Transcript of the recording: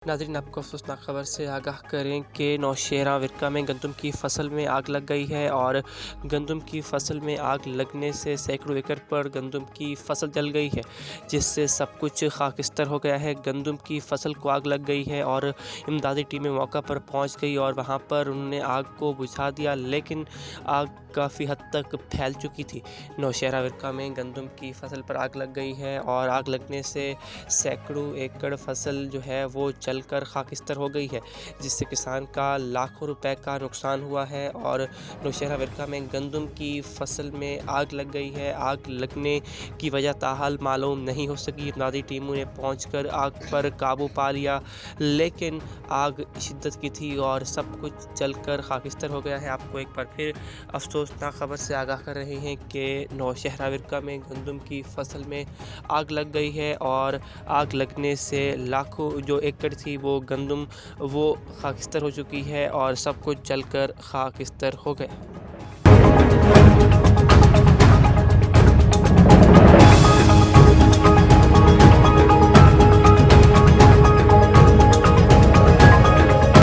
नाज़रीन, आपको अफसोसनाक खबर से आगाह करें कि नौशेरा विरका में गंदम की फसल में आग लग गई है और गंदम की फसल में आग लगने से सैकड़ों एकड़ पर गंदम की फसल जल गई है, जिससे सब कुछ खाकिस्तर हो गया है। गंदम की फसल को आग लग गई है और इमदादी टीमें मौका पर पहुंच गई और वहां पर उन्होंने आग को बुझा दिया, लेकिन आग काफ़ी हद तक फैल चुकी थी। नौशेरा विरका में गंदम की फसल पर आग लग गई है और आग लगने से सैकड़ों एकड़ फसल जो है वो जलकर खाकिस्तर हो गई है, जिससे किसान का लाखों रुपए का नुकसान हुआ है। और नौशेरा विरका में गंदम की फसल में आग लग गई है। आग लगने की वजह ताहाल मालूम नहीं हो सकी। इमदादी टीमों ने पहुंचकर आग पर काबू पा लिया, लेकिन आग शिद्दत की थी और सब कुछ जलकर खाकिस्तर हो गया है। आपको एक बार फिर अफसोसनाक खबर से आगाह कर रहे हैं कि नौशेरा विरका में गंदम की फसल में आग लग गई है और आग लगने से लाखों जो एकड़ थी वो गंदम वो खाकिस्तर हो चुकी है और सब कुछ जलकर खाकिस्तर हो गया।